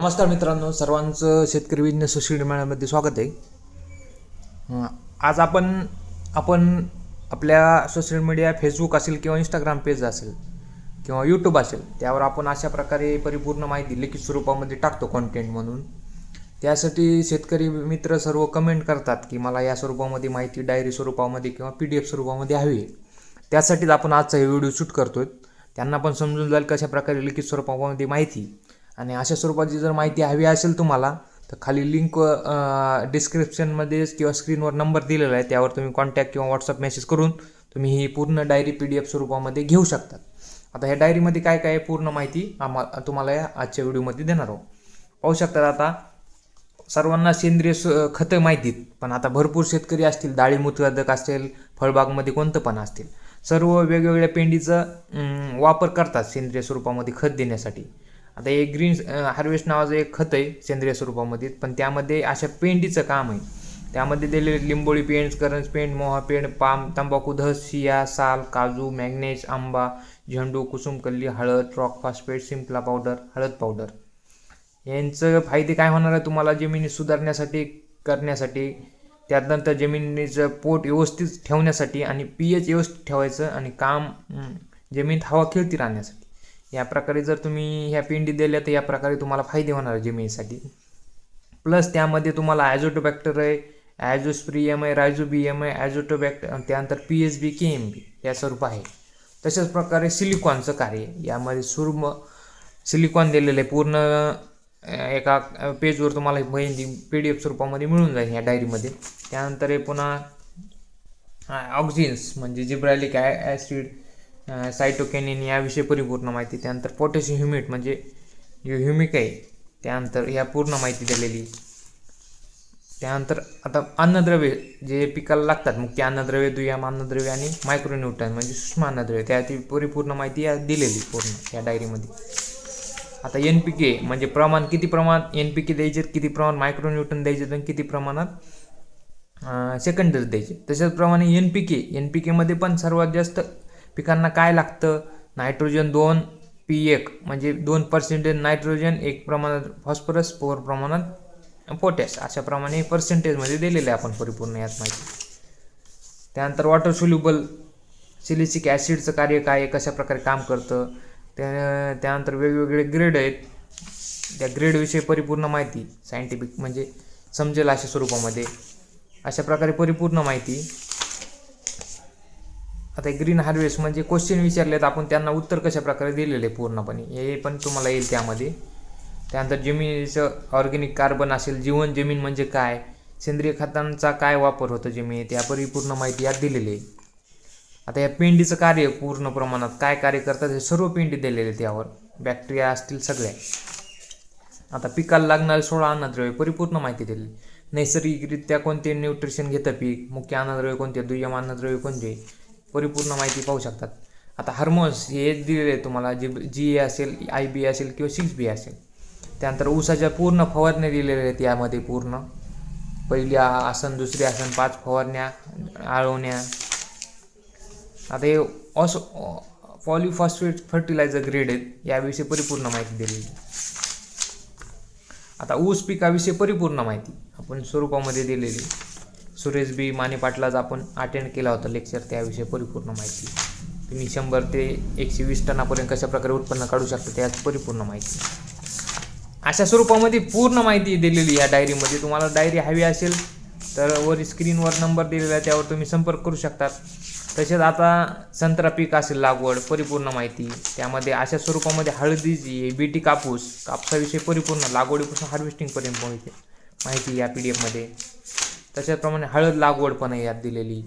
नमस्कार मित्रांनो, सर्वांचं शेतकरी बिझनेस सोशल मीडियामध्ये स्वागत आहे. आज आपण आपल्या सोशल मीडिया फेसबुक असेल किंवा इंस्टाग्राम पेज असेल किंवा यूट्यूब असेल, त्यावर आपण अशा प्रकारे परिपूर्ण माहिती लिखित स्वरूपामध्ये टाकतो कंटेंट म्हणून. त्यासाठी शेतकरी मित्र सर्व कमेंट करतात की मला या स्वरूपामध्ये माहिती डायरी स्वरूपामध्ये किंवा PDF स्वरूपामध्ये हवी आहे. त्यासाठीच आपण आजचा हे व्हिडिओ शूट करतोय. त्यांना पण समजून जाईल कशा प्रकारे लिखित स्वरूपामध्ये माहिती आणि अशा स्वरूपाची जर माहिती हवी असेल तुम्हाला तर खाली लिंक डिस्क्रिप्शनमध्ये किंवा स्क्रीनवर नंबर दिलेला आहे, त्यावर तुम्ही कॉन्टॅक्ट किंवा व्हॉट्सअप मेसेज करून तुम्ही ही पूर्ण डायरी PDF स्वरूपामध्ये घेऊ शकतात. आता ह्या डायरीमध्ये काय काय पूर्ण माहिती तुम्हाला या आजच्या व्हिडिओमध्ये देणार आहोत. पाहू शकतात. आता सर्वांना सेंद्रिय खतं माहितीत, पण आता भरपूर शेतकरी असतील, डाळिंब उत्पादक असेल, फळबागमध्ये कोणतं पण असतील, सर्व वेगवेगळ्या पेंडीचा वापर करतात सेंद्रिय स्वरूपामध्ये खत देण्यासाठी. आता एक ग्रीन हार्वेस्ट नावाचं एक खत आहे सेंद्रिय स्वरूपामध्ये, पण त्यामध्ये अशा पेंडीचं काम आहे. त्यामध्ये दिलेले लिंबोळी पेंड, करंज पेंड, मोहा पेंड, पाम, तंबाखू, धस, सिया, साल, काजू, मॅग्नेज, आंबा, झेंडू, कुसुमकल्ली, हळद, रॉक फॉस्फेट, सिंपला पावडर, हळद पावडर. यांचं फायदे काय होणार आहे तुम्हाला जमिनी सुधारण्यासाठी करण्यासाठी, त्यानंतर जमिनीचं पोट व्यवस्थित ठेवण्यासाठी आणि pH व्यवस्थित ठेवायचं आणि काम जमिनीत हवा खेळती राहण्यासाठी. या प्रकारे जर तुम्ही ह्या पेंडी दिल्या तर या प्रकारे तुम्हाला फायदे होणार जमिनीसाठी. प्लस त्यामध्ये तुम्हाला ॲझोटोबॅक्टर आहे, ॲझोस्प्रियम आहे, रायझोबियम आहे, ॲझोटोबॅक्टर, त्यानंतर PSB, KMB या स्वरूप आहे. तशाच प्रकारे सिलिकॉनचं कार्य यामध्ये सुर्म सिलिकॉन दिलेलं आहे. पूर्ण एका पेजवर तुम्हाला माहिती PDF स्वरूपामध्ये मिळून जाईल ह्या डायरीमध्ये. त्यानंतर हे पुन्हा ऑक्झिन्स म्हणजे जिब्रालिक ॲसिड, सायटोकॅनिन याविषयी परिपूर्ण माहिती. त्यानंतर पोटॅशियम ह्युमिट म्हणजे जे ह्युमिक आहे, त्यानंतर ह्या पूर्ण माहिती दिलेली. त्यानंतर आता अन्नद्रव्य जे पिकाला लागतात, मुख्य अन्नद्रव्य, दुय्यम अन्नद्रव्य आणि मायक्रोन्यूट्रन म्हणजे सूक्ष्म अन्नद्रव्य, त्याची परिपूर्ण माहिती या दिलेली पूर्ण या डायरीमध्ये. आता NPK म्हणजे प्रमाण, किती प्रमाणात NPK द्यायचे, किती प्रमाणात मायक्रोन्यूट्रन द्यायचे आणि किती प्रमाणात सेकंडरी द्यायचे. तशाचप्रमाणे NPK मध्ये पण सर्वात जास्त पिकांना काय लागतं, नायट्रोजन 2, P1 म्हणजे 2% नायट्रोजन, 1 प्रमाणात फॉस्फरस, 4 प्रमाणात पोटॅश, अशाप्रमाणे पर्सेंटेजमध्ये दिलेले आपण परिपूर्ण यात माहिती. त्यानंतर वॉटर सोल्युबल सिलिसिक ॲसिडचं कार्य काय आहे, कशा प्रकारे काम करतं. त्यानंतर वेगवेगळे ग्रेड आहेत, त्या ग्रेडविषयी परिपूर्ण माहिती सायंटिफिक म्हणजे समजेल अशा स्वरूपामध्ये. अशा प्रकारे परिपूर्ण माहिती. आता ग्रीन हार्वेस्ट म्हणजे क्वेश्चन विचारलेत, आपण त्यांना उत्तर कशा प्रकारे दिलेले पूर्णपणे हे पण तुम्हाला येईल त्यामध्ये. त्यानंतर जमिनीचं ऑर्गॅनिक कार्बन असेल, जीवन जमीन म्हणजे काय, सेंद्रिय खतांचा काय वापर होतो जमिनीत, या परिपूर्ण माहिती यात दिलेली आहे. आता या पेंडीचं कार्य पूर्ण प्रमाणात काय कार्य करतात हे सर्व पेंडी दिलेले आहेत, त्यावर बॅक्टेरिया असतील सगळ्या. आता पिकाला लागणारे 16 अन्नद्रव्य परिपूर्ण माहिती दिली. नैसर्गिकरित्या कोणते न्यूट्रिशन घेतं पीक, मुख्य अन्नद्रव्य कोणते, दुय्यम अन्नद्रव्य कोणते, परिपूर्ण माहिती पाहू शकतात. आता हार्मोन्स हे दिलेले तुम्हाला, GA असेल, IB असेल किंवा 6B असेल. त्यानंतर ऊसाच्या पूर्ण फवारण्या दिलेल्या आहेत यामध्ये पूर्ण, पहिली आसन, दुसरी आसन, 5 फवारण्या, आळवण्या. आता हे पॉलिफॉस्फेट फर्टिलायझर ग्रेड आहेत, याविषयी परिपूर्ण माहिती दिलेली. आता ऊस पिकाविषयी परिपूर्ण माहिती आपण स्वरूपामध्ये दिलेली. सुरेश B. माने पाटलाच आपण अटेंड केला होता लेक्चर, त्याविषयी परिपूर्ण माहिती. तुम्ही 100 ते 120 टनापर्यंत कशा प्रकारे उत्पन्न काढू शकता त्यात परिपूर्ण माहिती. अशा स्वरूपामध्ये पूर्ण माहिती दिलेली या डायरीमध्ये. तुम्हाला डायरी हवी असेल तर वर स्क्रीनवर नंबर दिलेला आहे, त्यावर तुम्ही संपर्क करू शकता. तसेच आता संत्रा पीक असेल लागवड, परिपूर्ण माहिती त्यामध्ये. अशा स्वरूपामध्ये हळदीची, बीटी कापसाविषयी परिपूर्ण लागवडीपासून हार्वेस्टिंगपर्यंत माहिती या PDF मध्ये. तशाचप्रमाणे हळद लागवड पण आहे यात दिलेली.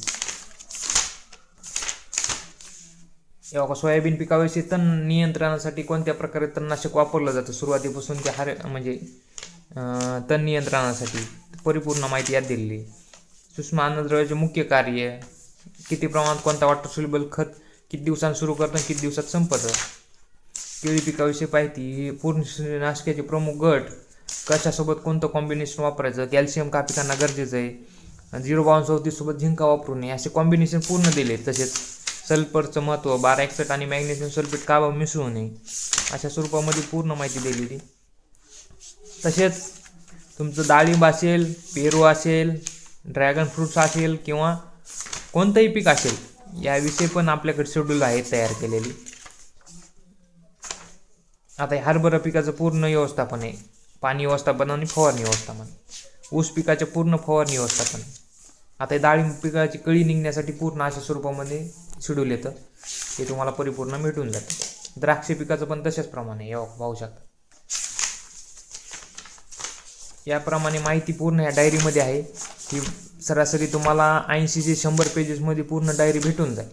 तेव्हा सोयाबीन पिकाविषयी तण नियंत्रणासाठी कोणत्या प्रकारे तणनाशक वापरलं जातं सुरुवातीपासून ते म्हणजे तण नियंत्रणासाठी परिपूर्ण माहिती यात दिलेली. सूक्ष्म अन्नद्रव्याचे मुख्य कार्य, किती प्रमाणात कोणता वॉटर सोल्युबल खत किती दिवसांत सुरू करतं, किती दिवसात संपतं. केळी पिकाविषयी माहिती, पूर्णनाशकाचे प्रमुख गट, कशासोबत कोणतं कॉम्बिनेशन वापरायचं, कॅल्शियम का पिकांना गरजेचं आहे, 05234 सोबत झिंका वापरू नये, असे कॉम्बिनेशन पूर्ण दिले. तसेच सल्फरचं महत्त्व, बारा एक्सेट आणि मॅग्नेशियम सल्फेट का मिसळू नये, अशा स्वरूपामध्ये पूर्ण माहिती दिलेली. तसेच तुमचं डाळिंब असेल, पेरू असेल, ड्रॅगन फ्रूट्स असेल किंवा कोणतंही पीक असेल याविषयी पण आपल्याकडे शेड्यूल आहे तयार केलेली. आता हे हरभरा पिकाचं पूर्ण व्यवस्थापन आहे, पाणी व्यवस्थापन आणि फवारणी व्यवस्थापन. ऊस पिकाचे पूर्ण फवारणी व्यवस्थापन. आता हे डाळिंब पिकाची कळी निघण्यासाठी पूर्ण अशा स्वरूपामध्ये शेड्यूल येतं, ते तुम्हाला परिपूर्ण भेटून जातं. द्राक्ष पिकाचं पण तशाच प्रमाणे पाहू शकता. याप्रमाणे माहिती पूर्ण ह्या डायरीमध्ये आहे. ही सरासरी तुम्हाला 80 ते 100 पेजेसमध्ये पूर्ण डायरी भेटून जाईल.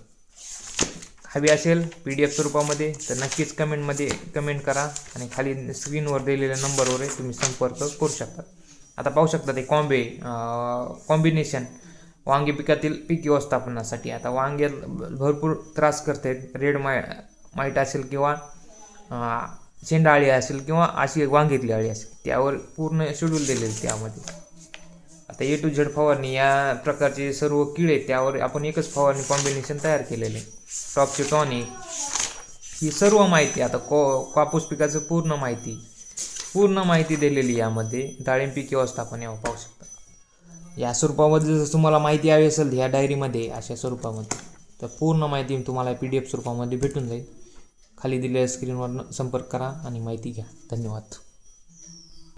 हवी असेल PDF स्वरूपामध्ये तर नक्कीच कमेंट करा आणि खाली स्क्रीनवर दिलेल्या नंबरवर तुम्ही संपर्क करू शकता. आता पाहू शकता ते कॉम्बिनेशन वांगी पिकातील पीक व्यवस्थापनासाठी. आता वांग्यात भरपूर त्रास करते, रेड माईट असेल किंवा शेंडाळी असेल किंवा अशी वांगीतली अळी असेल, त्यावर पूर्ण शेड्यूल दिलेले त्यामध्ये. आता A to Z फवारणी या प्रकारचे सर्व किडे त्यावर आपण एकच फवारणी कॉम्बिनेशन तयार केलेले. टॉपचे टॉनिक ही सर्व माहिती, आता कापूस पिकाचं पूर्ण माहिती दिलेली यामध्ये. डाळिंब पीक व्यवस्थापन यावर पाहू शकता. या स्वरूपामध्ये जर तुम्हाला माहिती हवी असेल ह्या डायरीमध्ये अशा स्वरूपामध्ये, तर पूर्ण माहिती तुम्हाला PDF स्वरूपामध्ये भेटून जाईल. खाली दिलेल्या स्क्रीनवर संपर्क करा आणि माहिती घ्या. धन्यवाद.